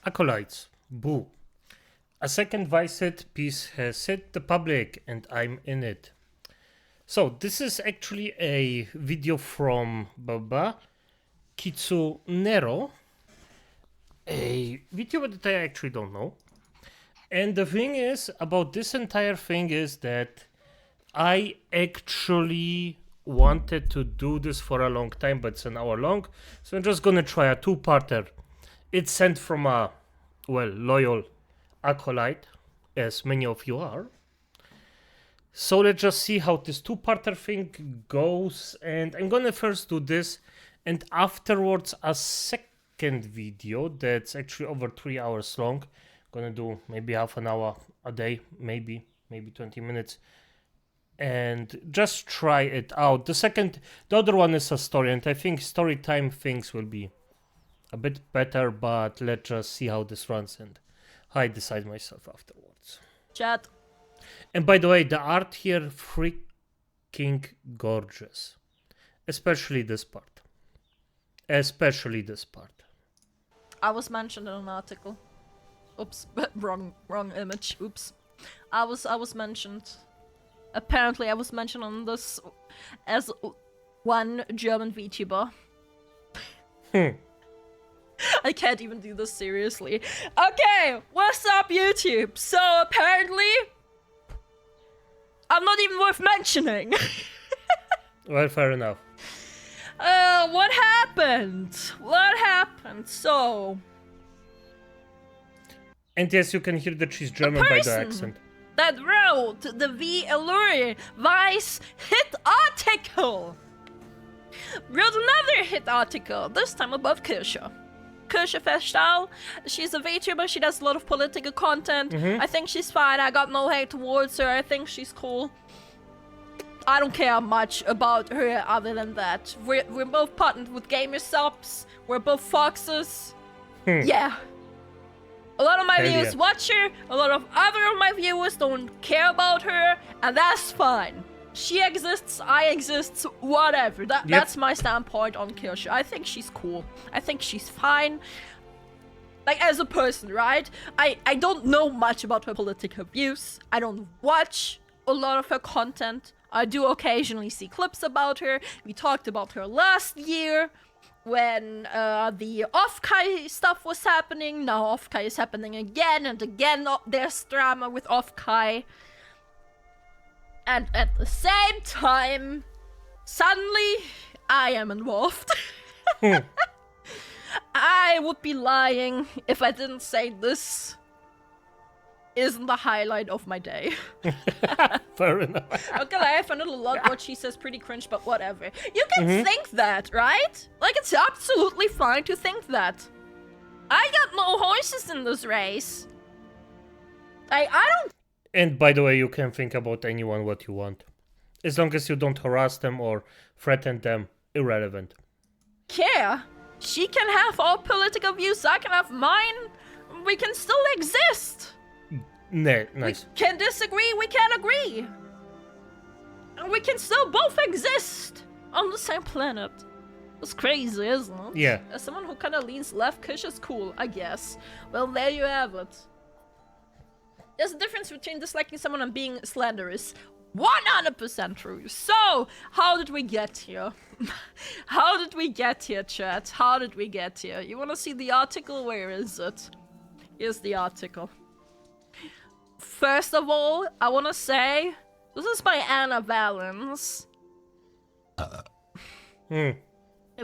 Acolytes. Boo. A second Vicet piece has hit the public and I'm in it. So this is actually a video from Baba Kitsunero, a video that I actually don't know. And the thing is about this entire thing is that I actually wanted to do this for a long time, but it's an hour long. So I'm just gonna try a two-parter. It's sent from a, well, loyal acolyte, as many of you are. So let's just see how this two-parter thing goes. And I'm gonna first do this, and afterwards a second video that's actually over 3 hours long. Gonna do maybe half an hour a day, maybe 20 minutes, and just try it out. The other one is a story, and I think story time things will be a bit better, but let's just see how this runs and I decide myself afterwards. Chat. And by the way, the art here freaking gorgeous, especially this part. I was mentioned in an article. Oops, wrong image. Oops. I was mentioned. Apparently, I was mentioned on this as one German VTuber. I can't even do this seriously. Okay, what's up, YouTube? So apparently, I'm not even worth mentioning. Well, fair enough. What happened? So. And yes, you can hear that she's German by the accent. That wrote the V. Allure Vice hit article. Wrote another hit article, this time about Kirsche. Kirsche Festal, she's a VTuber, she does a lot of political content. I think she's fine, I got no hate towards her, I think she's cool. I don't care much about her other than that. We're both partnered with gamer subs, we're both foxes. Yeah. A lot of my viewers watch her, a lot of other of my viewers don't care about her, and that's fine. She exists, I exist, whatever. That's my standpoint on Kirsche. I think she's cool. I think she's fine. Like, as a person, right? I don't know much about her political views. I don't watch a lot of her content. I do occasionally see clips about her. We talked about her last year. When the Off-Kai stuff was happening, now Off-Kai is happening again, and again there's drama with Off-Kai. And at the same time, suddenly, I am involved. I would be lying if I didn't say this isn't the highlight of my day. Fair enough. Okay, I find it a lot what she says pretty cringe, but whatever. You can think that, right? Like, it's absolutely fine to think that. I got no horses in this race. I don't... And by the way, you can think about anyone what you want. As long as you don't harass them or threaten them, irrelevant. Care. She can have all political views, I can have mine. We can still exist. Nice. We can disagree, we can agree. And we can still both exist on the same planet. It's crazy, isn't it? Yeah. As someone who kind of leans left, Kirsche is cool, I guess. Well, there you have it. There's a difference between disliking someone and being slanderous. 100% true. So, how did we get here? How did we get here, chat? How did we get here? You want to see the article? Where is it? Here's the article. First of all, I want to say, this is by Anna Valens. If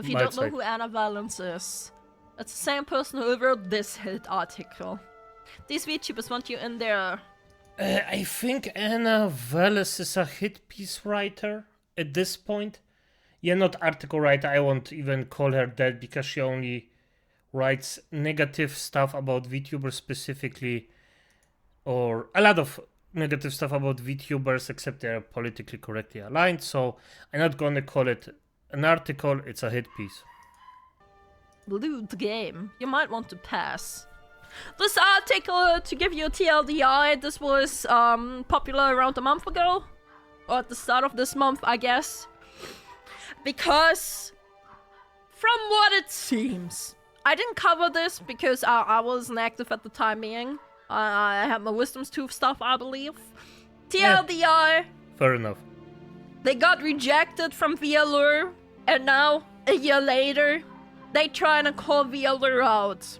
you don't know who Anna Valens is, it's the same person who wrote this hit article. These VTubers want you in there. I think Anna Valens is a hit piece writer at this point. Yeah, not article writer, I won't even call her that because she only writes negative stuff about VTubers specifically. Or a lot of negative stuff about VTubers, except they're politically correctly aligned. So I'm not gonna call it an article, it's a hit piece. Loot game. You might want to pass. This article, to give you a TLDR, this was popular around a month ago. Or at the start of this month, I guess. Because, from what it seems, I didn't cover this because I wasn't active at the time being. I had my wisdom's tooth stuff, I believe. TLDR, Fair enough. they got rejected from VLR, and now, a year later, they trying to call VLR out.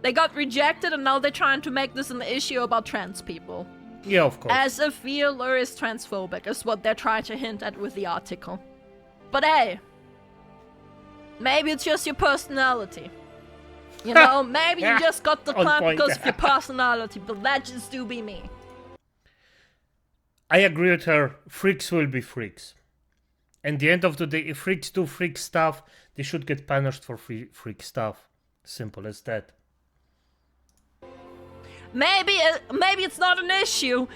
They got rejected, and now they're trying to make this an issue about trans people. Yeah, of course. As if VLR is transphobic, is what they're trying to hint at with the article. But hey, maybe it's just your personality. You know, maybe you just got the On clout point. because of your personality, but that just do be me. I agree with her. Freaks will be freaks. And the end of the day, if freaks do freak stuff, they should get punished for freak stuff. Simple as that. Maybe it's not an issue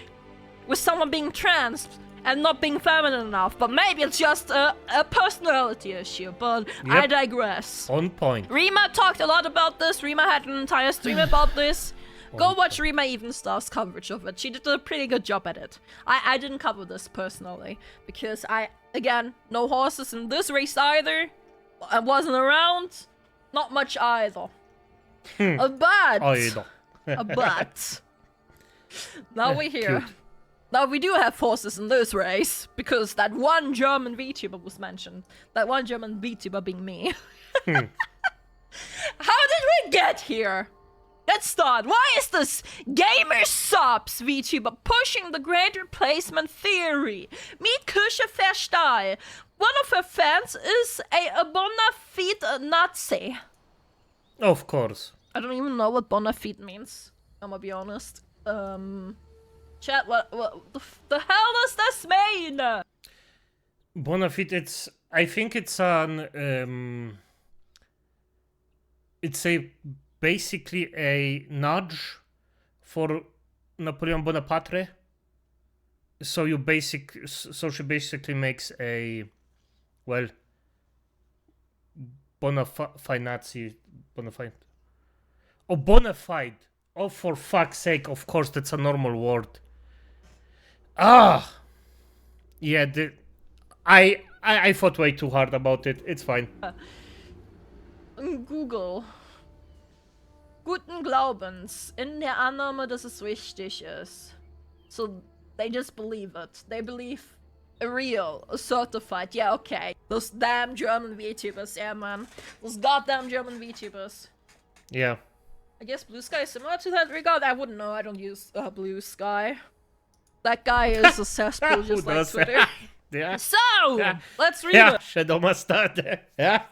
with someone being trans and not being feminine enough, but maybe it's just a personality issue, but I Yep. digress. On point. Rima talked a lot about this. Rima had an entire stream about this. Go watch Rima Even Star's coverage of it. She did a pretty good job at it. I didn't cover this personally because again, no horses in this race either. I wasn't around. Not much either. But Oh, you don't. but now we're here. Cute. Now we do have horses in this race because that one German VTuber was mentioned. That one German VTuber being me. How did we get here? Let's start. Why is this gamer subs VTuber pushing the great replacement theory? Meet Kirsche Verstahl. One of her fans is a bona fide Nazi. Of course. I don't even know what bona fide means. I'm gonna be honest. Chat, what the hell does this mean? Bonafide, I think it's basically a nudge for Napoleon Bonaparte. So she basically makes a, well, bonafide Nazi, bonafide. Oh, bonafide. Oh, for fuck's sake! Of course, that's a normal word. Ah, yeah. I thought way too hard about it. It's fine. Google. Guten Glaubens, in der Annahme, dass es richtig ist. So they just believe it. They believe a real, a certified. Yeah, okay. Those damn German VTubers, yeah, man. Those goddamn German VTubers. Yeah. I guess Blue Sky is similar to that regard. I wouldn't know. I don't use Blue Sky. That guy is a cesspool just Who like does? Twitter. Yeah. So, let's read Yeah. it. Shadow Mustard. Yeah.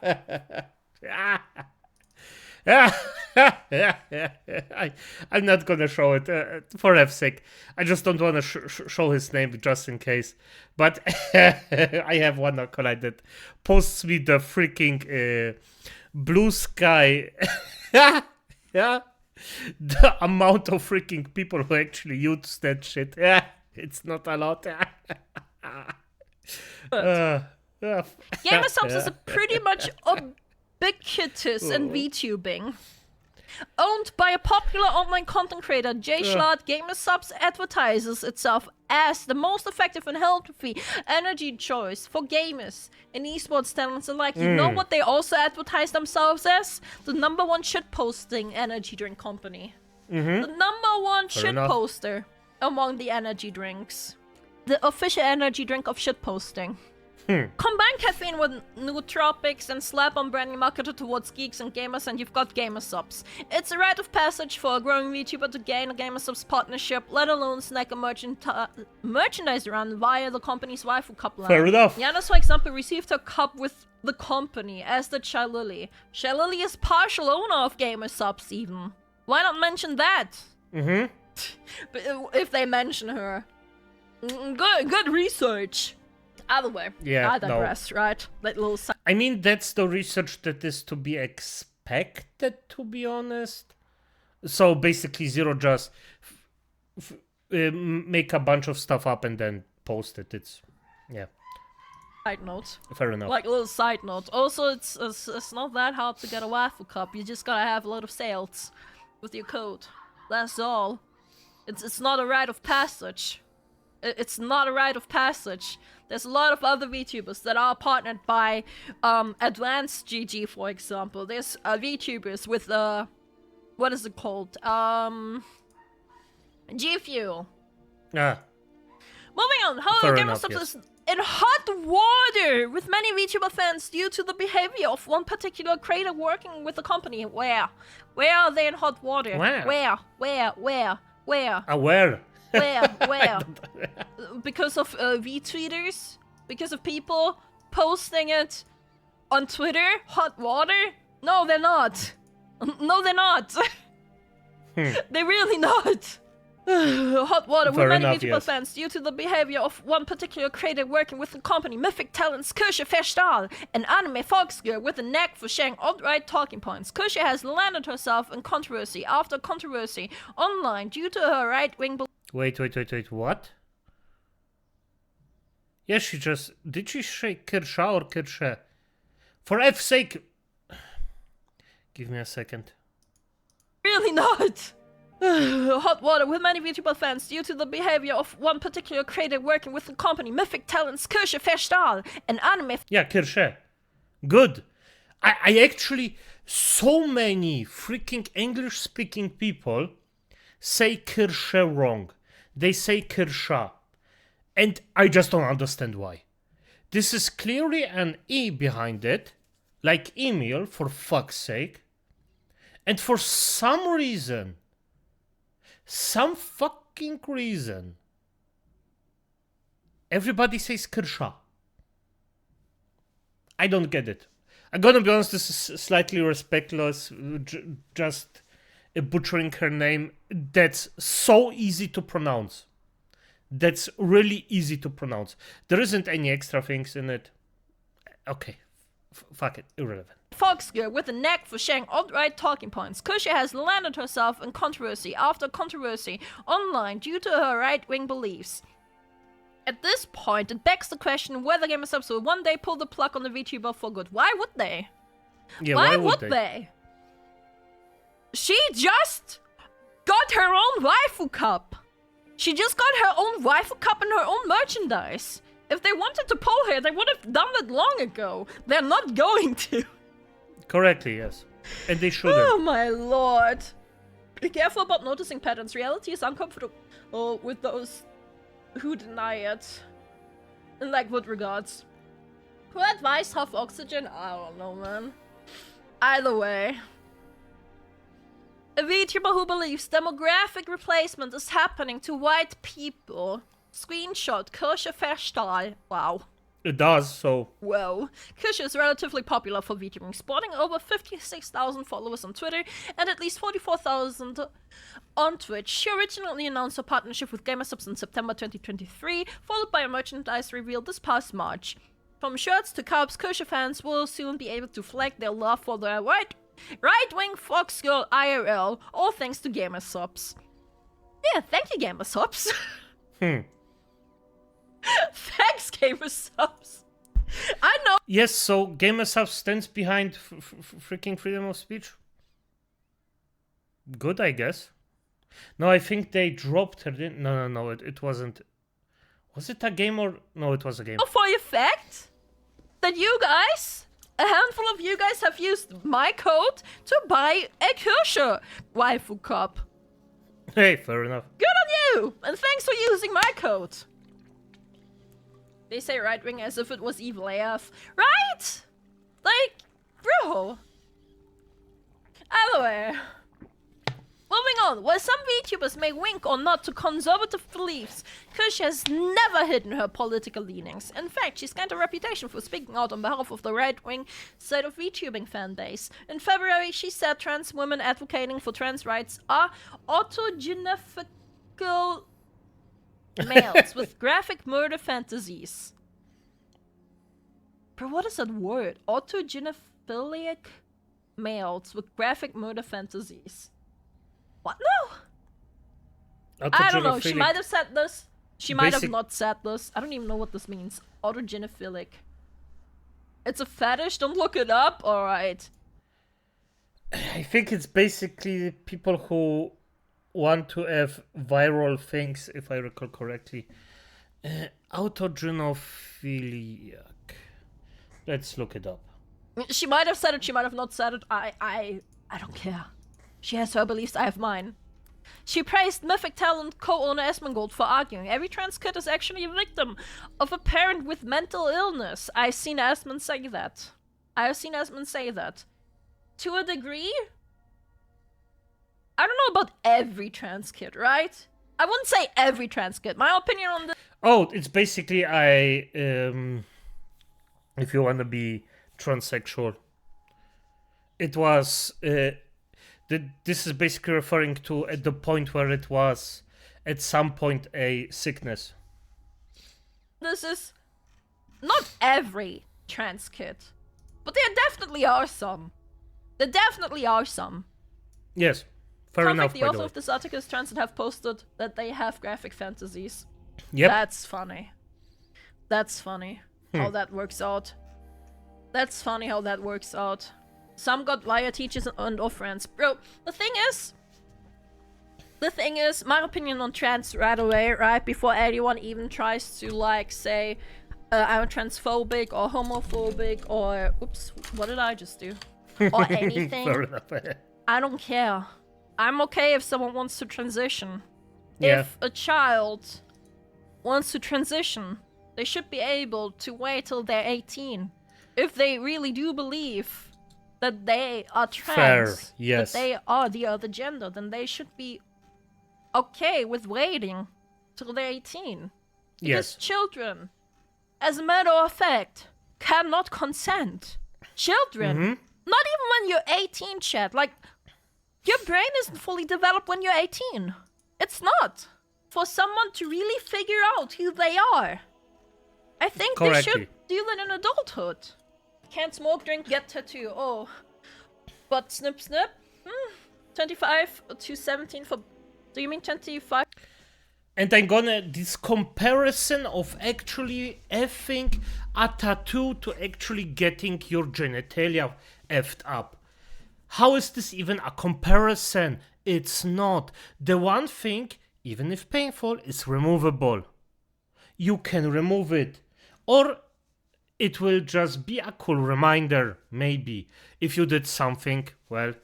I'm not gonna show it for F's sake. I just don't want to show his name just in case. But I have one acolyte that posts me the freaking Blue Sky. Yeah, the amount of freaking people who actually use that shit. Yeah, it's not a lot. Gamer Subs is pretty much ubiquitous in VTubing. Owned by a popular online content creator, Jay Schlatt, Gamer Subs advertises itself as the most effective and healthy energy choice for gamers and esports talents alike. You know what they also advertise themselves as? The #1 shitposting energy drink company. The #1 shitposter among the energy drinks. The official energy drink of shitposting. Combine caffeine with nootropics and slap on branding marketed towards geeks and gamers, and you've got Gamer Subs. It's a rite of passage for a growing VTuber to gain a Gamer Subs partnership, let alone snack a merchandise run via the company's waifu cup line. Fair enough. Yana, for example, received her cup with the company, as did Shylily. Shylily is partial owner of Gamer Subs even. Why not mention that? But if they mention her. Good research. Either way, Yeah, I digress, right? That little I mean, that's the research that is to be expected, to be honest. So basically, Zero just make a bunch of stuff up and then post it. It's, yeah, side note. fair enough. Like a little side note. Also, it's not that hard to get a waifu cup. You just gotta have a lot of sales with your code. That's all. It's not a rite of passage. It's not a rite of passage. There's a lot of other VTubers that are partnered by Advanced GG, for example. There's VTubers with what is it called? G Fuel. Ah. Moving on, however, Game of Subs is in hot water with many VTuber fans due to the behavior of one particular creator working with the company. Where? Where are they in hot water? Where? Where? Where? Where? Because of V-tweeters? Because of people posting it on Twitter? Hot water? No, they're not. No, they're not. They're really not. Hot water with many VTuber fans due to the behavior of one particular creator working with the company. Mythic talents Kirsche Verstal, an anime fox girl with a knack for sharing alt-right talking points. Kirsche has landed herself in controversy after controversy online due to her right-wing beliefs. Wait, what? Yeah, she just... Did she say Kirsche or Kirsche? For F's sake... Give me a second. Really not! Hot water with many VTuber fans due to the behavior of one particular creator working with the company. Mythic talents Kirsche Verstal, an anime... Yeah, Kirsche. Good. I actually... So many freaking English-speaking people say Kirsche wrong. They say Kirsche. And I just don't understand why. This is clearly an E behind it. Like Emil, for fuck's sake. And for some reason... Some fucking reason. Everybody says Kirsche. I don't get it. I'm gonna be honest, this is slightly respectless. Just butchering her name. That's so easy to pronounce. That's really easy to pronounce. There isn't any extra things in it. Okay. Fuck it. Irrelevant. Fox girl with a knack for sharing alt-right talking points. Kosha has landed herself in controversy after controversy online due to her right-wing beliefs. At this point, it begs the question whether Game of Subs will one day pull the plug on the VTuber for good. Why would they? Yeah, why would they? She just got her own waifu cup. She just got her own waifu cup and her own merchandise. If they wanted to pull her, they would have done it long ago. They're not going to. Correctly, yes. And they shouldn't. Oh my lord. Be careful about noticing patterns. Reality is uncomfortable with those who deny it. In like what regards? Who advised half oxygen? I don't know, man. Either way. A VTuber who believes demographic replacement is happening to white people. Screenshot Kirsche Verstal. Wow. It does, so... Whoa. Kirsche is relatively popular for VTubing, sporting over 56,000 followers on Twitter and at least 44,000 on Twitch. She originally announced her partnership with GamerSubs in September 2023, followed by a merchandise reveal this past March. From shirts to cups, Kirsche fans will soon be able to flag their love for their right-wing fox girl IRL, all thanks to GamerSubs. Yeah, thank you, GamerSubs. Thanks, GamerSubs. I know. Yes, so GamerSubs stands behind freaking freedom of speech. Good, I guess. No, I think they dropped her. No, it wasn't. Was it a game or... No, it was a game. For a fact that you guys, a handful of you guys have used my code to buy a Kirsche waifu cup. Hey, fair enough. Good on you! And thanks for using my code. They say right-wing as if it was evil AF. Right? Like, bro. Either way. Moving on, while some VTubers may wink or nod to conservative beliefs, Kirsche has never hidden her political leanings. In fact, she's gained a reputation for speaking out on behalf of the right-wing side of VTubing fan base. In February, she said trans women advocating for trans rights are autogenetical males with graphic murder fantasies. Bro, what is that word? Autogenephilic males with graphic murder fantasies. What? No! I don't know. She might have said this. She might have not said this. I don't even know what this means. Autogenephilic. It's a fetish. Don't look it up. Alright. I think it's basically people who want to have viral things, if I recall correctly. Autogenophiliac. Let's look it up. She might have said it, she might have not said it. I don't care. She has her beliefs, I have mine. She praised Mythic Talent co-owner Esmongold for arguing every trans kid is actually a victim of a parent with mental illness. I've seen Esmond say that. To a degree? I don't know about every trans kid, right? I wouldn't say every trans kid. My opinion on this... Oh, it's basically if you want to be transsexual. It was... this is basically referring to at the point where it was at some point a sickness. This is not every trans kid, but there definitely are some. Yes, fair enough. The author of this article is trans and have posted that they have graphic fantasies. Yep. That's funny. How that works out. Some got liar teachers and or friends. Bro, the thing is, my opinion on trans right away, right, before anyone even tries to, like, say, I'm transphobic or homophobic or, oops, what did I just do? Or anything. Fair enough. I don't care. I'm okay if someone wants to transition. Yeah. If a child wants to transition, they should be able to wait till they're 18. If they really do believe that they are trans, fair, yes. that they are the other gender, then they should be okay with waiting till they're 18. Because Yes. children, as a matter of fact, cannot consent. Children, not even when you're 18, chat. Like, your brain isn't fully developed when you're 18. It's not. For someone to really figure out who they are. I think they should do that in adulthood. Can't smoke, drink, get tattoo. Oh. But snip. 25 to 17 for... Do you mean 25? And I'm gonna... This comparison of actually effing a tattoo to actually getting your genitalia effed up. How is this even a comparison? It's not. The one thing, even if painful, is removable. You can remove it. Or it will just be a cool reminder, maybe. If you did something, well,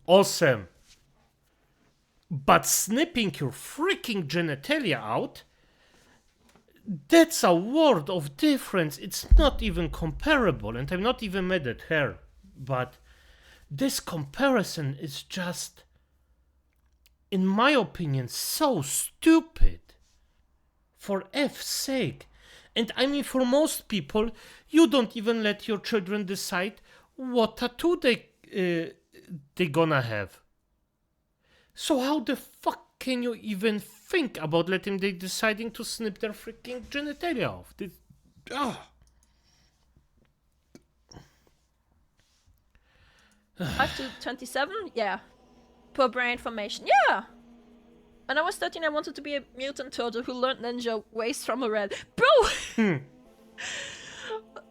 awesome. But snipping your freaking genitalia out, that's a world of difference. It's not even comparable, and I'm not even mad at her. But this comparison is just, in my opinion, so stupid. For F's sake. And I mean, for most people, you don't even let your children decide what tattoo they gonna have. So how the fuck can you even think about letting them deciding to snip their freaking genitalia off? 5 to 27? Yeah. Per brain information. Yeah! When I was 13, I wanted to be a mutant turtle who learned ninja ways from a red. Bro!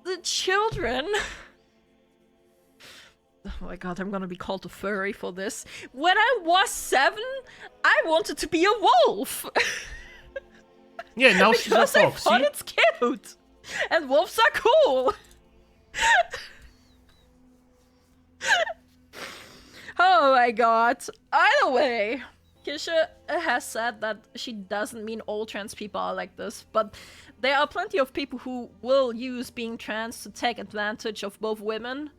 The children... Oh my god, I'm gonna be called a furry for this. When I was 7, I wanted to be a wolf! Yeah, now she's a because I fox. thought it's cute! And wolves are cool! Oh my god. Either way, Kirsche has said that she doesn't mean all trans people are like this, but there are plenty of people who will use being trans to take advantage of both women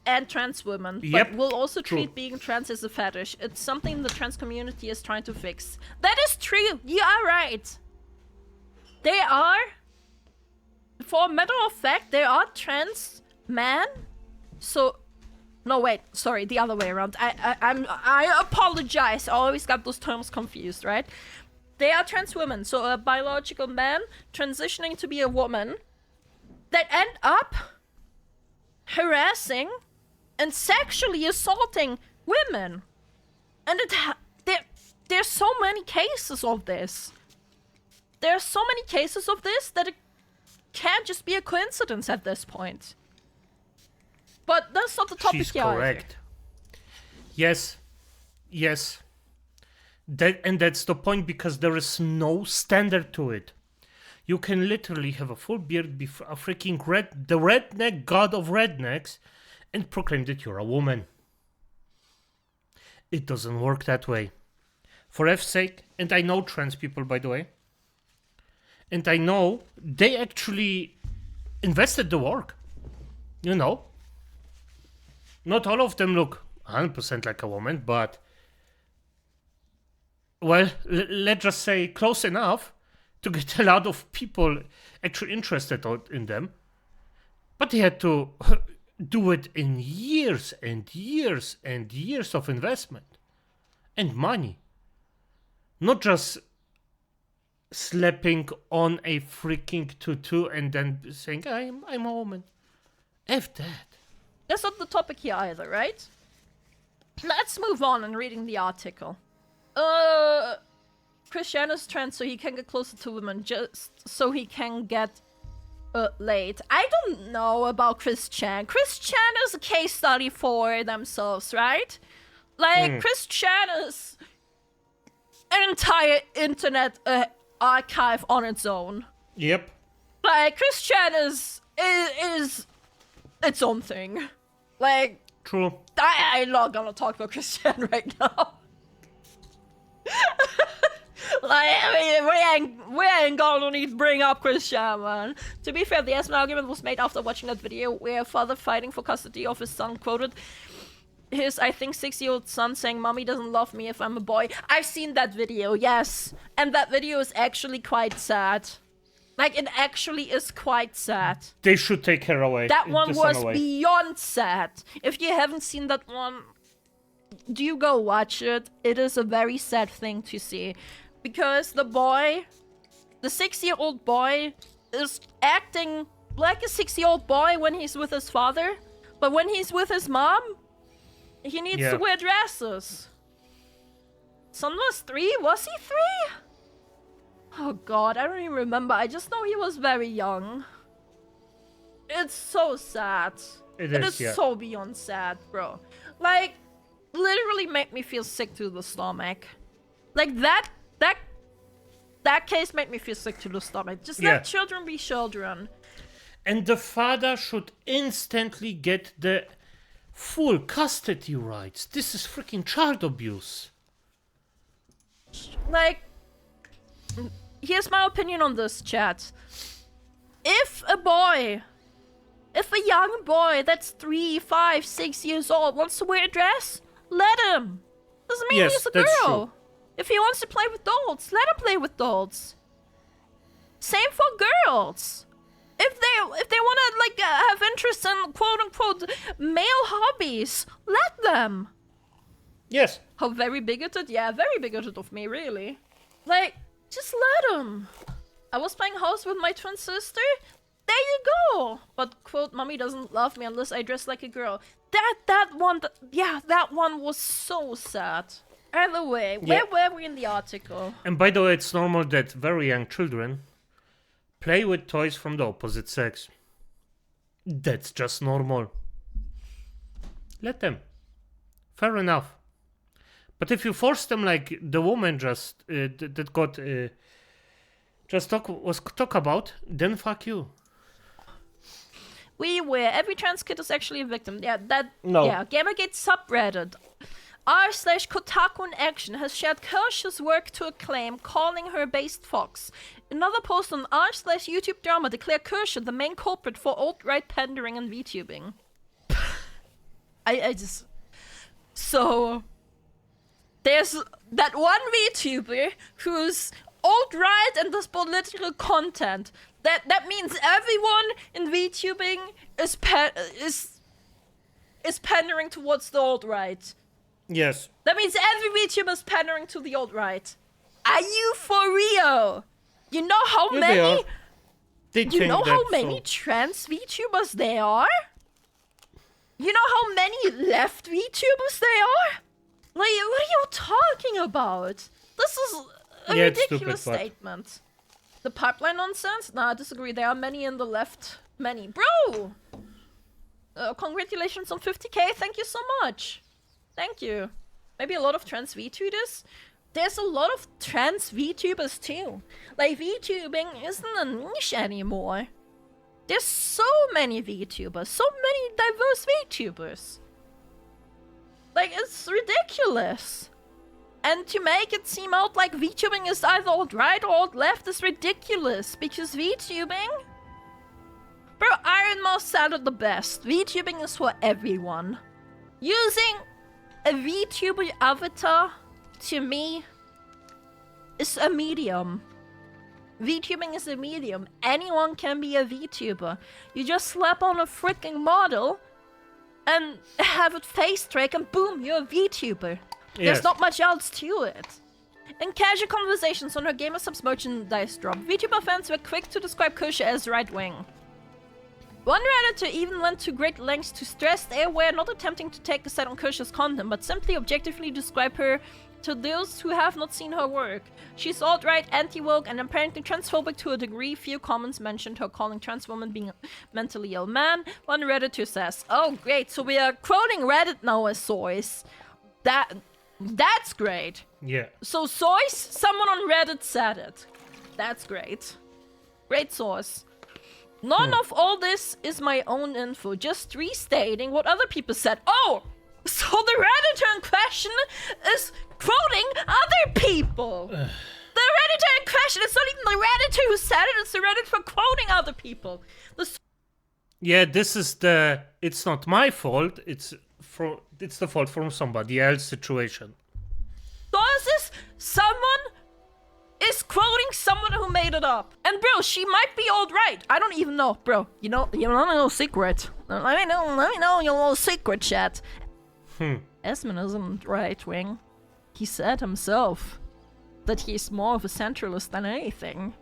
and trans women, Yep, but will also true. treat being trans as a fetish. It's something the trans community is trying to fix. That is true! You are right! They are... For a matter of fact, there are trans men. So... No, wait, sorry, the other way around. I apologize. I always got those terms confused, right? They are trans women, so a biological man transitioning to be a woman that end up harassing and sexually assaulting women. And there's so many cases of this. There are so many cases of this that it can't just be a coincidence at this point. But that's not the topic She's here. correct. Yes. That's the point, because there is no standard to it. You can literally have a full beard, be a freaking the redneck god of rednecks, and proclaim that you're a woman. It doesn't work that way. For F's sake, and I know trans people, by the way, and I know they actually invested the work. You know, not all of them look 100% like a woman, but, well, let's just say close enough to get a lot of people actually interested in them. But they had to do it in years and years and years of investment and money. Not just slapping on a freaking tutu and then saying, I'm a woman. F that. That's not the topic here either, right? Let's move on and reading the article. Christian is trans so he can get closer to women, just so he can get laid. I don't know about Christian. Christian is a case study for themselves, right? Like, Christian is an entire internet archive on its own. Yep. Like, Christian is its own thing. Like, True. I'm not gonna talk about Christian right now. Like, I mean, we ain't gonna need to bring up Christian, man. To be fair, the Esma argument was made after watching that video where a father fighting for custody of his son quoted his, I think, 6-year-old son saying, "Mommy doesn't love me if I'm a boy." I've seen that video, yes. And that video is actually quite sad. Like, it actually is quite sad. They should take her away. That one was beyond sad. If you haven't seen that one, do you go watch it? It is a very sad thing to see. Because the boy, the 6-year-old boy, is acting like a 6-year-old boy when he's with his father. But when he's with his mom, he needs to wear dresses. Son was 3? Was he 3? Oh god, I don't even remember. I just know he was very young. It's so sad. It is so beyond sad, bro. Like, literally made me feel sick to the stomach. Like, that case made me feel sick to the stomach. Just let children be children. And the father should instantly get the full custody rights. This is freaking child abuse. Like, here's my opinion on this, chat. If a young boy that's 3, 5, 6 years old wants to wear a dress, let him. Doesn't mean he's a girl. True. If he wants to play with dolls, let him play with dolls. Same for girls. If they want to like have interest in quote unquote male hobbies, let them. Yes. How very bigoted? Yeah, very bigoted of me, really. Like, just let him. I was playing house with my twin sister. There you go. But quote, "Mommy doesn't love me unless I dress like a girl." That one was so sad. Either way, where were we in the article? And by the way, it's normal that very young children play with toys from the opposite sex. That's just normal. Let them. Fair enough. But if you force them, like the woman just that got talk about, then fuck you. Every trans kid is actually a victim. Yeah, No. Yeah, Gamergate subreddit r/Kotaku in Action has shared Kirsche's work to acclaim, calling her based fox. Another post on r/YouTube drama declared Kirsche the main culprit for alt-right pandering and VTubing. So there's that one VTuber who's alt-right and does political content. That means everyone in VTubing is pandering towards the alt-right. Yes. That means every VTuber is pandering to the alt-right. Are you for real? You know how many? You know how many trans VTubers there are? You know how many left VTubers there are? Like, what are you talking about? This is a ridiculous statement. The pipeline nonsense? Nah, I disagree. There are many in the left. Many. Bro! Congratulations on 50k. Thank you so much. Thank you. Maybe a lot of trans VTubers. there's a lot of trans VTubers too. Like, VTubing isn't a niche anymore. There's so many VTubers, so many diverse VTubers. Like, it's ridiculous. And to make it seem out like VTubing is either alt-right or alt-left is ridiculous, because VTubing... Bro, Iron Mouse said it the best. VTubing is for everyone. Using a VTuber avatar, to me, is a medium. VTubing is a medium. Anyone can be a VTuber. You just slap on a freaking model and have it face track and boom, you're a VTuber. Yes. There's not much else to it. In casual conversations on her Gamer Subs merchandise drop, VTuber fans were quick to describe Kosha as right-wing. One Redditor even went to great lengths to stress they were not attempting to take a side on Kirsche's content, but simply objectively describe her to those who have not seen her work. She's alt-right, anti-woke, and apparently transphobic to a degree. Few comments mentioned her calling trans women being a mentally ill man. One Redditor says, "Oh great, so we are quoting Reddit now as source. That's great." Yeah. So source, someone on Reddit said it. That's great. Great source. None of all this is my own info, just restating what other people said. Oh! So the Redditor in question is quoting other people! The Redditor in question, it's not even the Redditor who said it, it's the Redditor quoting other people. Yeah, this is the... It's not my fault, it's the fault from somebody else situation. Sources, someone is quoting someone who made it up. And bro, she might be alt-right. I don't even know, bro. You know a little secret. Let me know your little secret, chat. Esmond isn't right-wing. He said himself that he's more of a centralist than anything.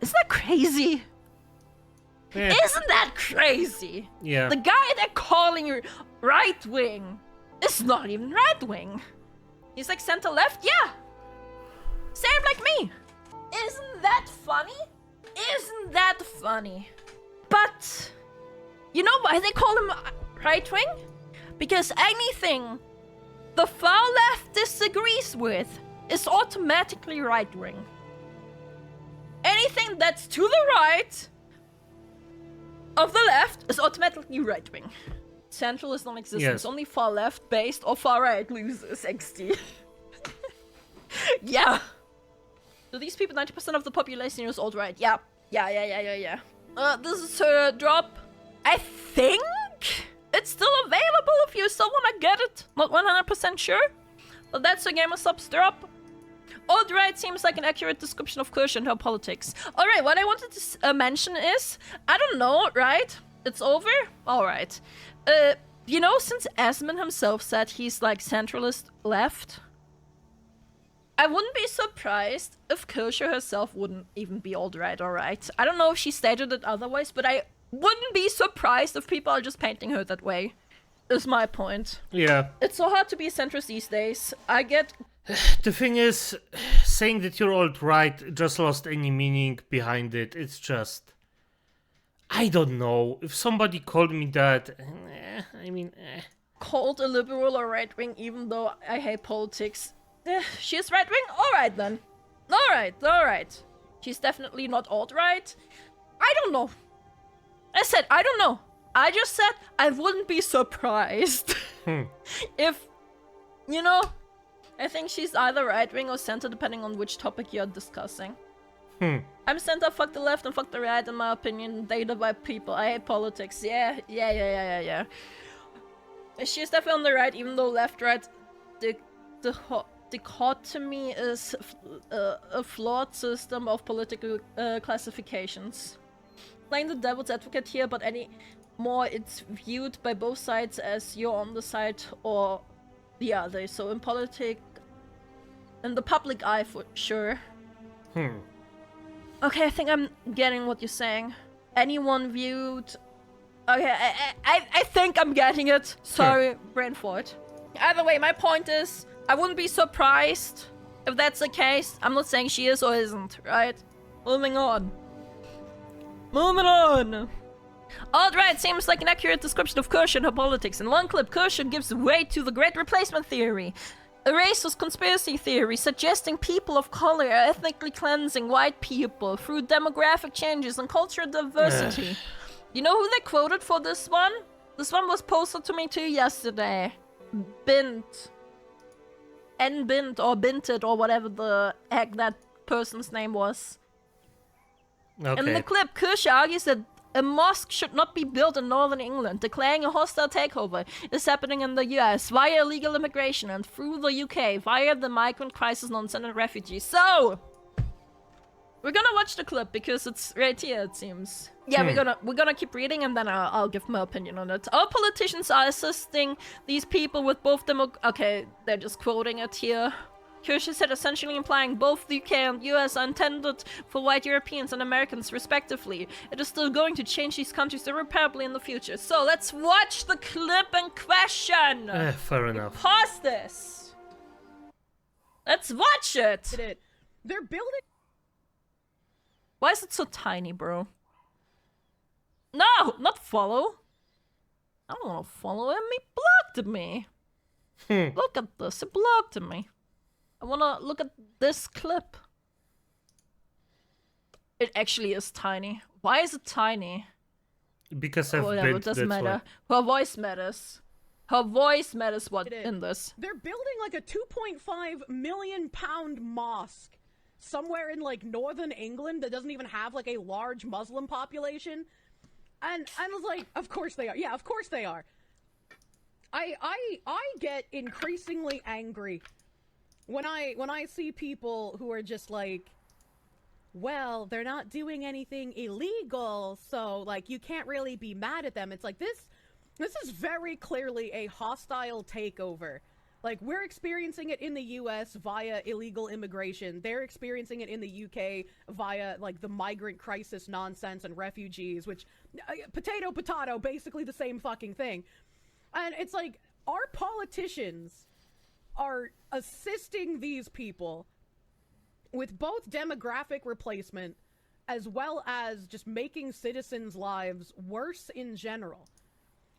Isn't that crazy? Yeah. Isn't that crazy? Yeah. The guy they're calling right-wing is not even right-wing. He's like center-left, yeah. Same like me. Isn't that funny? Isn't that funny? But you know why they call him right-wing? Because anything the far left disagrees with is automatically right-wing. Anything that's to the right of the left is automatically right-wing. Central is non-existent. Yes. Only far left based or far right loses XD. Yeah. So these people, 90% of the population is alt-right. Yeah. This is her drop. I think it's still available if you still wanna get it. Not 100% sure. But that's her Gamer Subs drop. Alt-right seems like an accurate description of Kirsche and her politics. Alright, what I wanted to mention is, I don't know, right? It's over? Alright. You know, since Esmond himself said he's like centralist left, I wouldn't be surprised if Kirsche herself wouldn't even be alt-right, alright? I don't know if she stated it otherwise, but I wouldn't be surprised if people are just painting her that way. Is my point. Yeah. It's so hard to be a centrist these days. I get... The thing is, saying that you're alt-right just lost any meaning behind it. It's just... I don't know. If somebody called me that... Called a liberal or right-wing even though I hate politics. She's right-wing? Alright then. Alright. She's definitely not alt-right. I don't know. I said, I don't know. I just said I wouldn't be surprised. If, you know, I think she's either right-wing or center depending on which topic you're discussing. I'm center, fuck the left and fuck the right in my opinion. They divide people. I hate politics. Yeah. She's definitely on the right even though left-right dichotomy is a flawed system of political classifications. Playing the devil's advocate here, but anymore it's viewed by both sides as you're on the side or the other. So in the public eye for sure. Okay, I think I'm getting what you're saying. Anyone viewed... Okay, I think I'm getting it. Sorry, brain fart. Either way, my point is, I wouldn't be surprised if that's the case. I'm not saying she is or isn't, right? Moving on. Alt-right seems like an accurate description of Kirsche and her politics. In one clip, Kirsche gives way to the Great Replacement theory. A racist conspiracy theory suggesting people of color are ethnically cleansing white people through demographic changes and cultural diversity. You know who they quoted for this one? This one was posted to me too yesterday. Bint. N-Bint or Binted or whatever the heck that person's name was. Okay. In the clip, Kirsche argues that a mosque should not be built in northern England, declaring a hostile takeover is happening in the US via illegal immigration and through the UK via the migrant crisis nonsense and refugees. So, we're gonna watch the clip because it's right here, it seems. Yeah, we're gonna keep reading and then I'll give my opinion on it. Our politicians are assisting these people with both okay, they're just quoting it here. Kirsche said, essentially implying both the UK and US are intended for white Europeans and Americans respectively. It is still going to change these countries irreparably in the future. So let's watch the clip in question. Fair enough. Pause this. Let's watch it. They're building. Why is it so tiny, bro? No, not follow. I don't want to follow him. He blocked me. Look at this. He blocked me. I want to look at this clip. It actually is tiny. Why is it tiny? Because I've whatever, been, it doesn't that's matter. why. Her voice matters. Her voice matters what in this. They're building like a 2.5 million pound mosque somewhere in like northern England that doesn't even have like a large Muslim population. And I was like, of course they are. Yeah, of course they are. I get increasingly angry when I see people who are just like, well, they're not doing anything illegal, so like you can't really be mad at them. It's like this is very clearly a hostile takeover. Like, we're experiencing it in the US via illegal immigration. They're experiencing it in the UK via, like, the migrant crisis nonsense and refugees, which, potato, basically the same fucking thing. And it's like, our politicians are assisting these people with both demographic replacement as well as just making citizens' lives worse in general.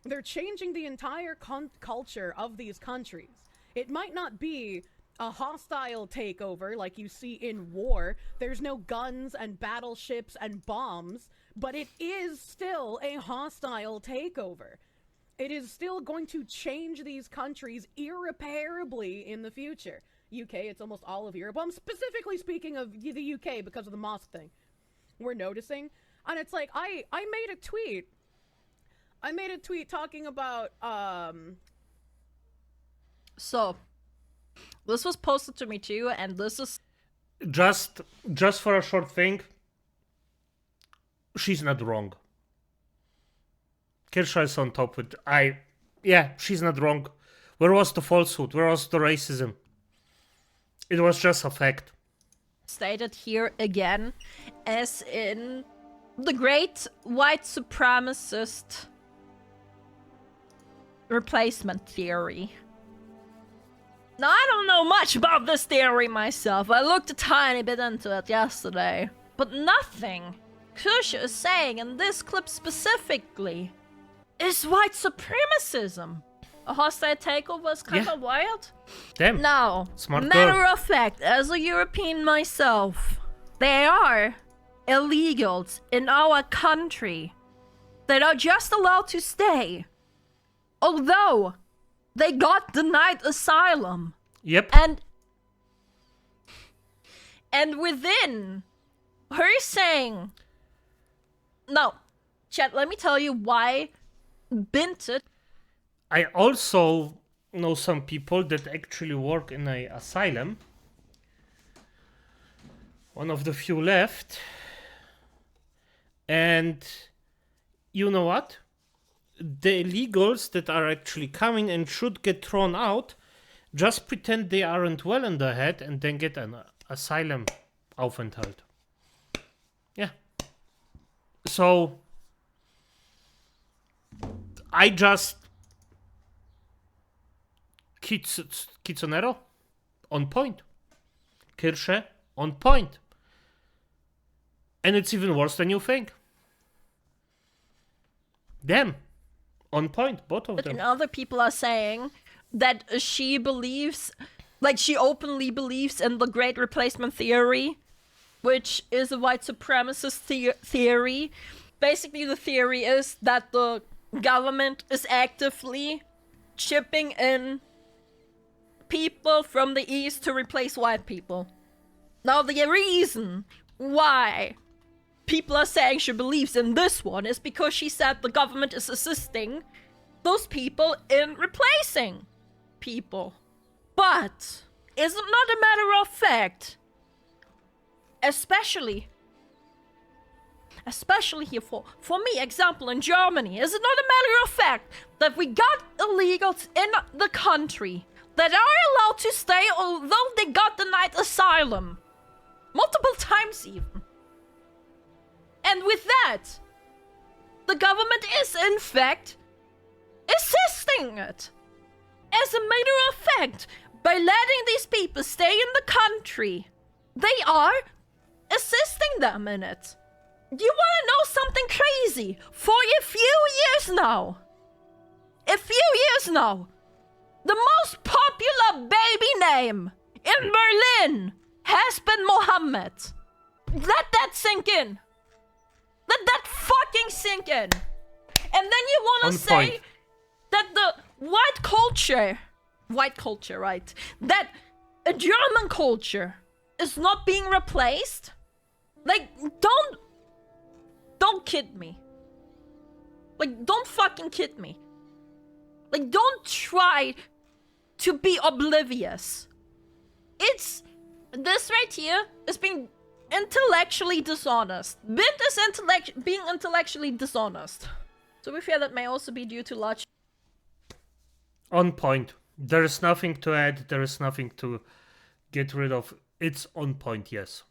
They're changing the entire culture of these countries. It might not be a hostile takeover like you see in war. There's no guns and battleships and bombs, but it is still a hostile takeover. It is still going to change these countries irreparably in the future. UK, it's almost all of Europe. I'm specifically speaking of the UK because of the mosque thing. We're noticing. And it's like, I made a tweet. I made a tweet talking about, So, this was posted to me too, and this is... Just for a short thing, she's not wrong. Kirsche is on top with yeah, she's not wrong. Where was the falsehood? Where was the racism? It was just a fact. stated here again, as in the great white supremacist replacement theory. Now, I don't know much about this theory myself. I looked a tiny bit into it yesterday. But nothing Kosha is saying in this clip specifically is white supremacism. A hostile takeover is kind of wild. Damn. Now, Smart matter girl. of fact, as a European myself, there are illegals in our country that are just allowed to stay, although they got denied asylum. Yep. And within her saying, no, chat, let me tell you why Binted. I also know some people that actually work in an asylum. One of the few left. And you know what? The illegals that are actually coming and should get thrown out just pretend they aren't well in the head and then get an asylum Aufenthalt. Yeah. So I just Kitsonero on point. Kirsche on point. And it's even worse than you think. Them on point, both of them. And other people are saying that she believes Like, she openly believes in the Great Replacement theory, which is a white supremacist theory. Basically, the theory is that the government is actively shipping in people from the East to replace white people. Now, the reason why people are saying she believes in this one is because she said the government is assisting those people in replacing people. But is it not a matter of fact, especially here for me, example, in Germany, is it not a matter of fact that we got illegals in the country that are allowed to stay although they got denied asylum? Multiple times even. And with that, the government is in fact assisting it. As a matter of fact, by letting these people stay in the country, they are assisting them in it. Do you want to know something crazy? For a few years now, the most popular baby name in Berlin has been Mohammed. Let that sink in. Let that fucking sink in. And then you want to say point. that the white culture, right? That a German culture is not being replaced? Like, don't kid me. Like, don't fucking kid me. Like, don't try to be oblivious. This right here is being intellectually dishonest. Bint is being intellectually dishonest. To be fair, that may also be due to large... On point. There is nothing to add. There is nothing to get rid of. It's on point, yes.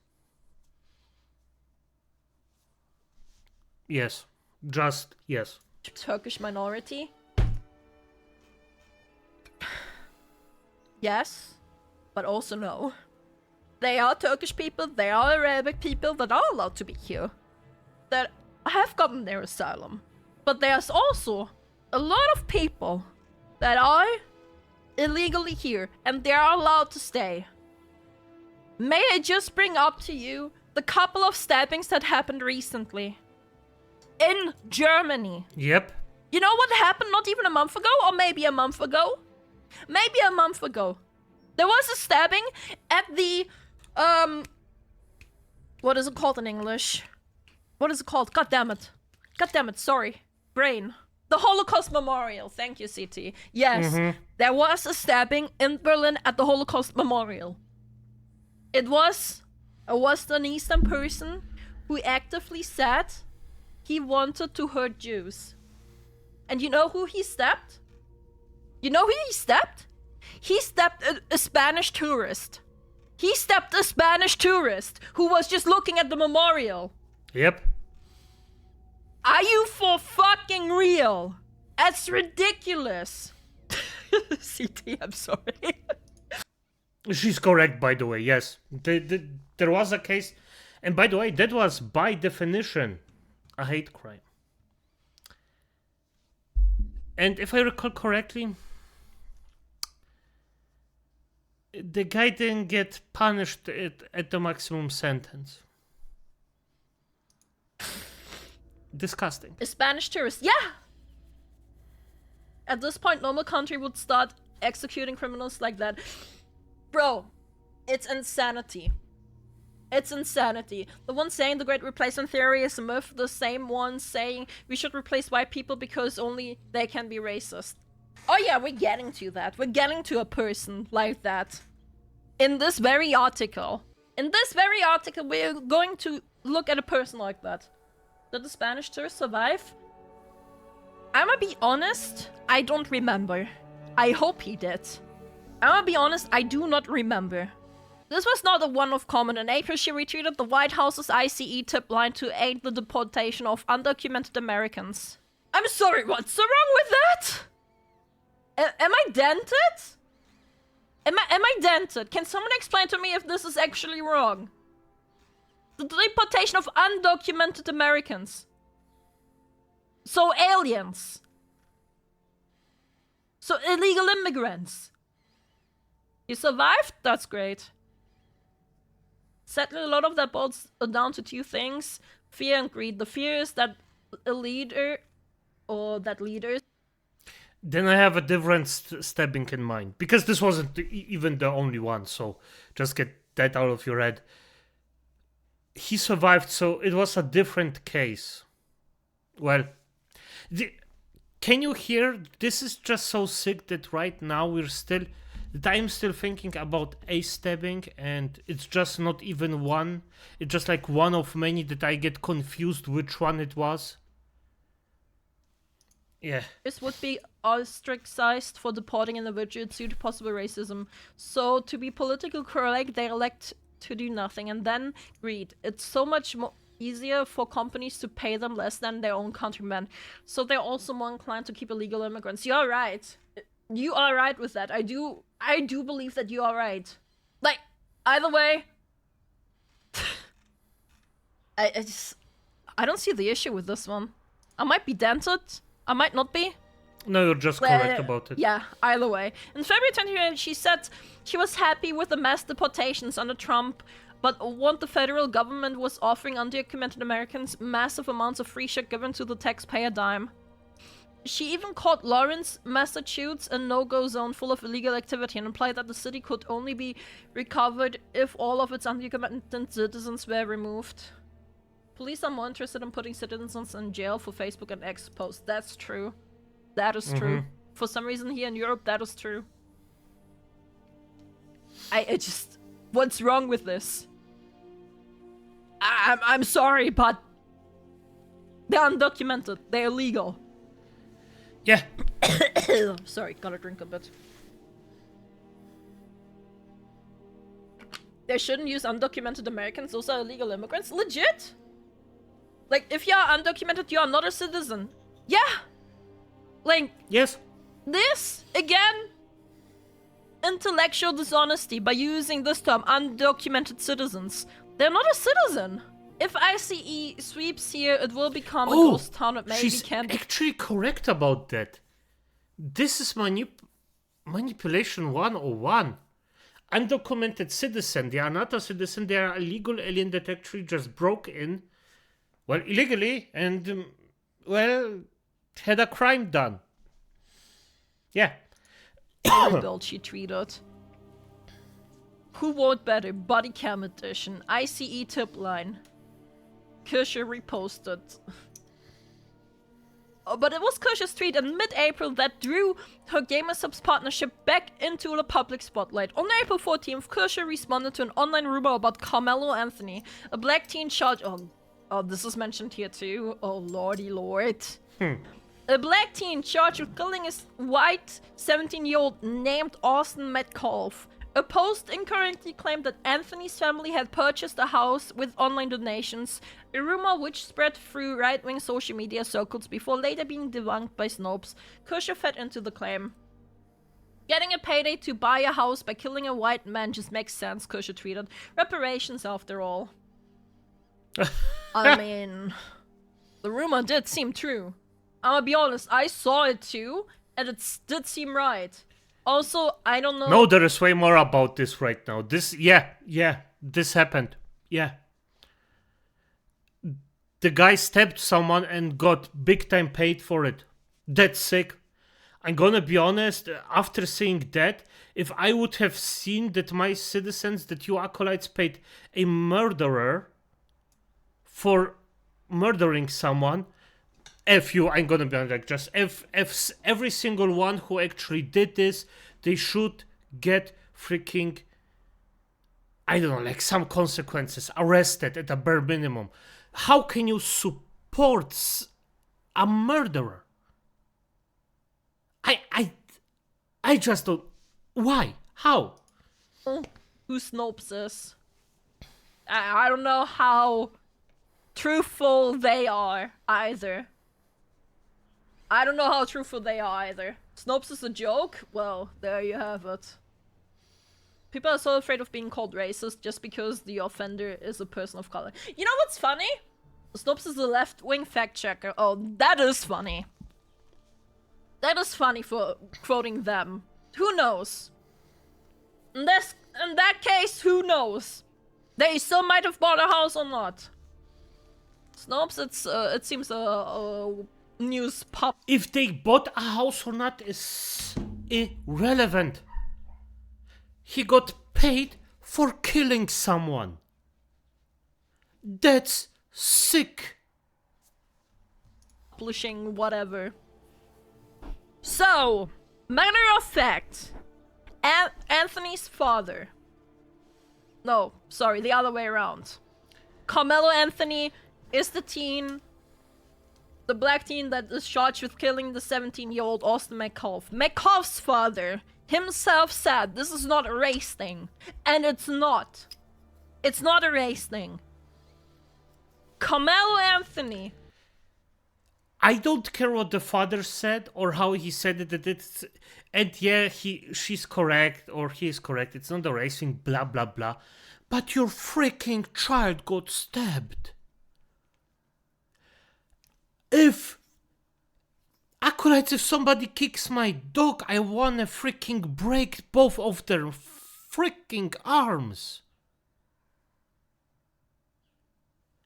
Yes. Just yes. Turkish minority. Yes, but also no. They are Turkish people, they are Arabic people that are allowed to be here. That have gotten their asylum. But there's also a lot of people that are illegally here and they are allowed to stay. May I just bring up to you the couple of stabbings that happened recently in Germany? Yep. You know what happened not even a month ago, or maybe a month ago? Maybe a month ago. There was a stabbing at the, what is it called in English? What is it called? God damn it, sorry. Brain. The Holocaust Memorial. Thank you, CT. Yes, there was a stabbing in Berlin at the Holocaust Memorial. It was a Western Eastern person who actively said he wanted to hurt Jews. And you know who he stabbed? You know who he stabbed? He stabbed a Spanish tourist. He stabbed a Spanish tourist who was just looking at the memorial. Yep. Are you for fucking real? That's ridiculous. CT, I'm sorry. She's correct, by the way, yes. There was a case, and by the way, that was by definition a hate crime. And if I recall correctly, the guy didn't get punished at the maximum sentence. Disgusting. A Spanish tourist, yeah! At this point, normal country would start executing criminals like that. Bro, it's insanity. It's insanity. The one saying the Great Replacement Theory is a myth, the same one saying we should replace white people because only they can be racist. Oh yeah, we're getting to that. We're getting to a person like that. In this very article. In this very article, we're going to look at a person like that. Did the Spanish tourist survive? I'm gonna be honest, I don't remember. I hope he did. I'm gonna be honest, I do not remember. This was not a one-off comment. In April, she retweeted the White House's ICE tip line to aid the deportation of undocumented Americans. I'm sorry, what's so wrong with that? Am I dented? Am I dented? Can someone explain to me if this is actually wrong? The deportation of undocumented Americans. So aliens. So illegal immigrants. He survived? That's great. Sadly, a lot of that boils down to two things. Fear and greed. The fear is that a leader, or that leaders... Then I have a different stabbing in mind. Because this wasn't even the only one, so just get that out of your head. He survived, so it was a different case. Well, can you hear? This is just so sick that right now that I'm still thinking about a stabbing, and it's just not even one. It's just like one of many that I get confused which one it was. Yeah. This would be ostracized for deporting individuals due to possible racism. So, to be politically correct, they elect to do nothing. And then greed. It's so much more easier for companies to pay them less than their own countrymen. So they're also more inclined to keep illegal immigrants. You're right. You are right with that. I do believe that you are right. Like, either way, I don't see the issue with this one. I might be dented. I might not be. No, you're just correct about it. Yeah, either way. In February 2020, she said she was happy with the mass deportations under Trump, but what the federal government was offering undocumented Americans massive amounts of free shit given to the taxpayer dime. She even called Lawrence, Massachusetts, a no-go zone full of illegal activity and implied that the city could only be recovered if all of its undocumented citizens were removed. Police are more interested in putting citizens in jail for Facebook and X posts. That's true. That is true. For some reason here in Europe, that is true. I just... What's wrong with this? I'm sorry, but... They're undocumented. They're illegal. Yeah. Sorry, gotta drink a bit. They shouldn't use undocumented Americans. Those are illegal immigrants. Legit? Like, if you're undocumented, you are not a citizen. Yeah. Like, yes. This, again, intellectual dishonesty by using this term, undocumented citizens. They're not a citizen. If ICE sweeps here, it will become a ghost town. It maybe can be. She's actually correct about that. This is manipulation 101. Undocumented citizen. They are not a citizen. They are a legal alien that actually just broke in, well, illegally, and, had a crime done. Yeah. Rebuild, she tweeted. Who wrote better? Body cam edition. ICE tip line. Kirsche reposted. But it was Kirsche's tweet in mid-April that drew her GamerSubs partnership back into the public spotlight. On April 14th, Kirsche responded to an online rumor about Carmelo Anthony, a black teen charged... Oh, this is mentioned here too. Oh, lordy lord. A black teen charged with killing his white 17-year-old named Austin Metcalf. A post incorrectly claimed that Anthony's family had purchased a house with online donations, a rumor which spread through right-wing social media circles before later being debunked by Snopes. Kosha fed into the claim. Getting a payday to buy a house by killing a white man just makes sense, Kosha tweeted. Reparations after all. I mean, the rumor did seem true. I'm gonna be honest, I saw it too, and it did seem right. Also, I don't know... No, there is way more about this right now. This happened. Yeah. The guy stabbed someone and got big time paid for it. That's sick. I'm gonna be honest, after seeing that, if I would have seen that my citizens, that you acolytes paid a murderer for murdering someone, F you, I'm gonna be like, just F every single one who actually did this, they should get freaking, I don't know, like some consequences, arrested at a bare minimum. How can you support a murderer? I just don't, why? How? Who Snopes is? I don't know how truthful they are either. I don't know how truthful they are either. Snopes is a joke? Well, there you have it. People are so afraid of being called racist just because the offender is a person of color. You know what's funny? Snopes is a left-wing fact-checker. Oh, that is funny. That is funny for quoting them. Who knows? In that case, who knows? They still might have bought a house or not. Snopes, it seems a news pop. If they bought a house or not is irrelevant. He got paid for killing someone. That's sick. Publishing whatever. So, matter of fact, Anthony's father. No, sorry, the other way around. Carmelo Anthony is the black teen that is charged with killing the 17-year-old Austin McCullough. McCullough's father himself said this is not a race thing. And it's not. It's not a race thing. Carmelo Anthony. I don't care what the father said or how he said it. That it's, and yeah, she's correct or he is correct. It's not a racing, blah blah blah. But your freaking child got stabbed. If somebody kicks my dog, I wanna freaking break both of their freaking arms.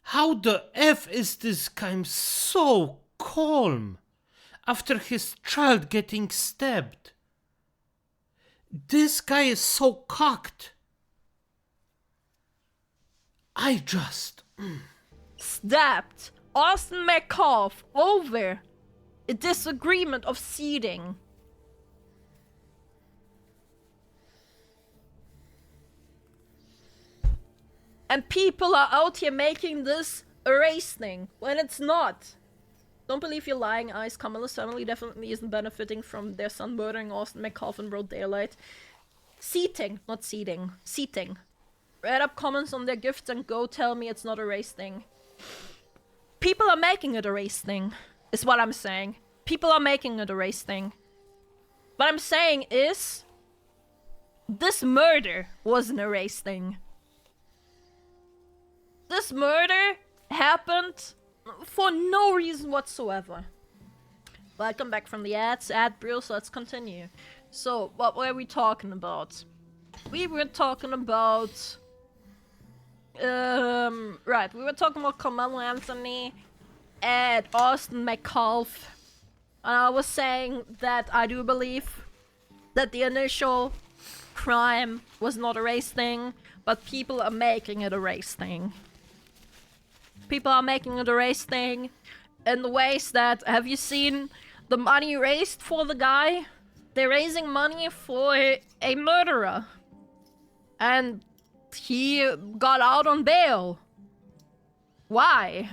How the F is this guy so calm after his child getting stabbed? This guy is so cocked. I just... Stabbed Austin McCullough over a disagreement of seating. And people are out here making this a race thing when it's not. Don't believe your lying eyes. Kamala's family definitely isn't benefiting from their son murdering Austin McCullough in broad daylight. Seating, not seating. Seating. Read up comments on their gifts and go tell me it's not a race thing. People are making it a race thing, is what I'm saying. People are making it a race thing. What I'm saying is, this murder wasn't a race thing. This murder happened for no reason whatsoever. Welcome back from the ads, ad bro, so let's continue. So, what were we talking about? We were talking about... right, we were talking about Carmelo Anthony and Austin McCullough. And I was saying that I do believe that the initial crime was not a race thing, but people are making it a race thing. People are making it a race thing in the ways that, have you seen the money raised for the guy? They're raising money for a murderer. And he got out on bail. Why?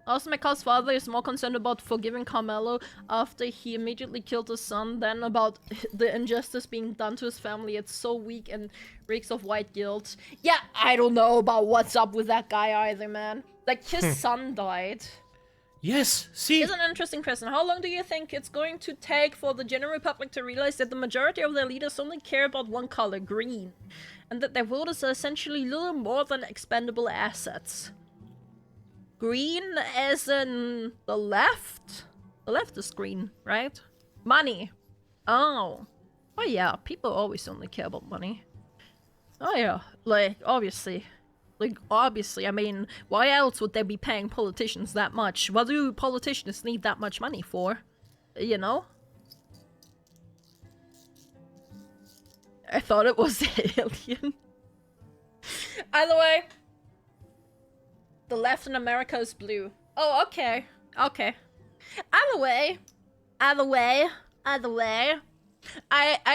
Austin McCullough's father is more concerned about forgiving Carmelo after he immediately killed his son than about the injustice being done to his family. It's so weak and reeks of white guilt. Yeah, I don't know about what's up with that guy either, man. Like, his son died. Yes, see? Here's an interesting question. How long do you think it's going to take for the general public to realize that the majority of their leaders only care about one color, green, and that their voters are essentially little more than expendable assets? Green as in the left? The left is green, right? Money. Oh. Oh yeah, people always only care about money. Oh yeah, like, obviously. Like, obviously, I mean, why else would they be paying politicians that much? What do politicians need that much money for? You know? I thought it was alien. Either way, the left in America is blue. Oh, okay. Okay. Either way, I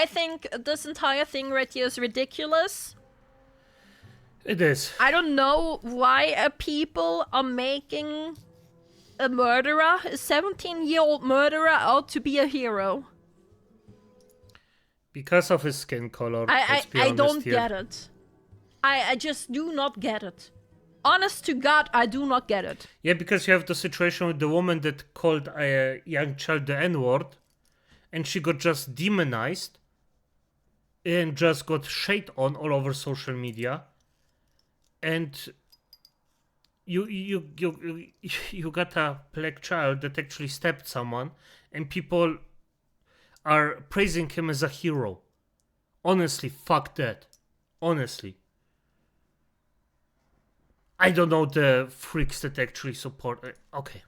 think this entire thing right here is ridiculous. It is. I don't know why people are making a murderer, a 17-year-old murderer, out to be a hero. Because of his skin color. I don't get it. I just do not get it. Honest to God, I do not get it. Yeah, because you have the situation with the woman that called a young child the N-word, and she got just demonized, and just got shade on all over social media. And you got a black child that actually stabbed someone, and people are praising him as a hero. Honestly, fuck that. Honestly. I don't know the freaks that actually support it. Okay.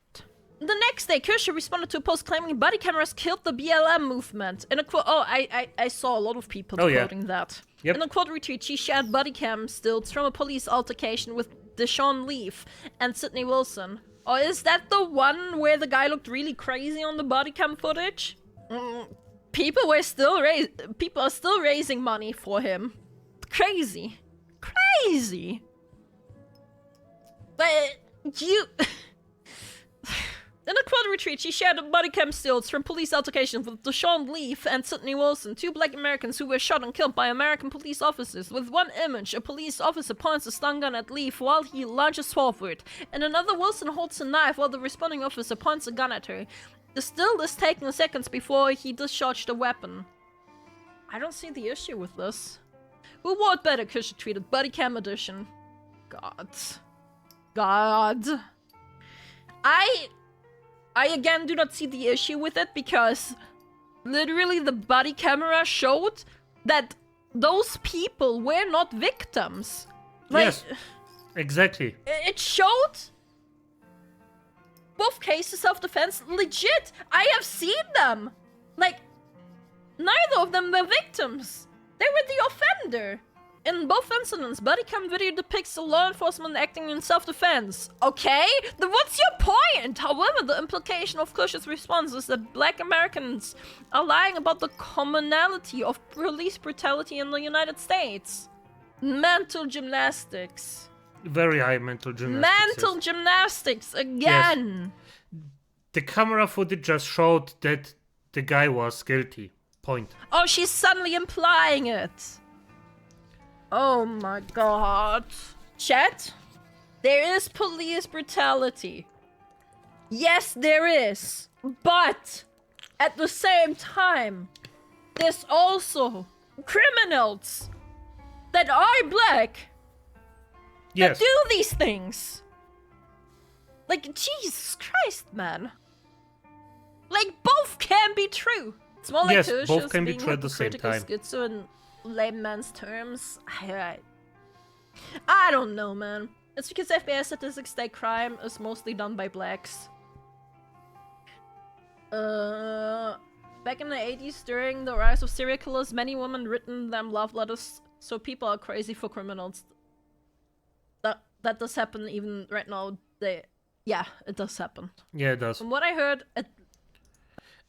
The next day, Kirsche responded to a post claiming body cameras killed the BLM movement. In a quote, I saw a lot of people quoting that. Yep. In a quote retweet, she shared body cam stills from a police altercation with Deshaun Leaf and Sydney Wilson. Or is that the one where the guy looked really crazy on the body cam footage? People are still raising money for him. Crazy. But you... In a quote retreat, she shared body cam stills from police altercations with Deshaun Leaf and Sydney Wilson, 2 black Americans who were shot and killed by American police officers. With one image, a police officer points a stun gun at Leaf while he lunges forward, and another Wilson holds a knife while the responding officer points a gun at her. The still is taken seconds before he discharged the weapon. I don't see the issue with this. Who wore it better, Kirsche tweeted. Body cam edition. God. I again do not see the issue with it because literally the body camera showed that those people were not victims. Like, yes, exactly. It showed both cases self-defense. Legit, I have seen them. Like, neither of them were victims. They were the offender. In both incidents, body cam video depicts the law enforcement acting in self-defense. Okay, then what's your point? However, the implication of Kirsche's response is that black Americans are lying about the commonality of police brutality in the United States. Mental gymnastics. Very high mental gymnastics. Mental gymnastics again. Yes. The camera footage just showed that the guy was guilty. Point. Oh, she's suddenly implying it. Oh my god. Chat, there is police brutality. Yes, there is. But at the same time, there's also criminals that are black Yes. that do these things. Like, Jesus Christ, man. Like, both can be true. It's more like Yes, Kirsche both is can be being true at the same hypocritical time. schizo in layman's terms. I don't know, man. It's because FBI statistics state crime is mostly done by blacks. Back in the 80s, during the rise of serial killers, many women written them love letters, so people are crazy for criminals. That does happen even right now. Yeah, it does happen. Yeah, it does. From what I heard,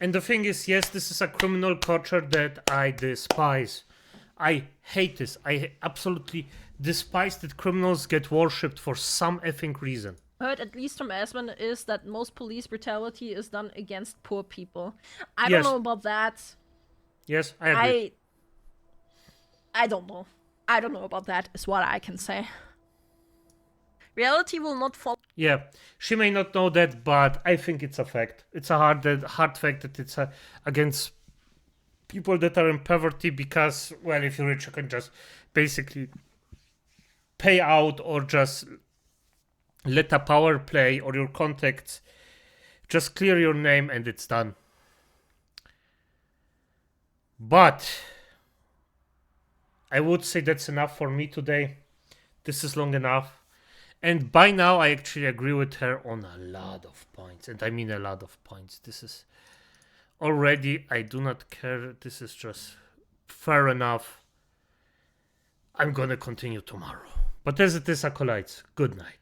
And the thing is, yes, this is a criminal culture that I despise. I hate this. I absolutely despise that criminals get worshipped for some effing reason. heard, at least from Asman, is that most police brutality is done against poor people. I Yes. don't know about that. Yes, I agree. I don't know. I don't know about that, is what I can say. Reality will not follow. Yeah, she may not know that, but I think it's a fact. It's a hard fact that it's against people that are in poverty because, well, if you're rich, you can just basically pay out or just let a power play or your contacts just clear your name and it's done. But I would say that's enough for me today. This is long enough. And by now, I actually agree with her on a lot of points. And I mean a lot of points. This is already, I do not care. This is just fair enough. I'm gonna continue tomorrow. But as it is, acolytes, good night.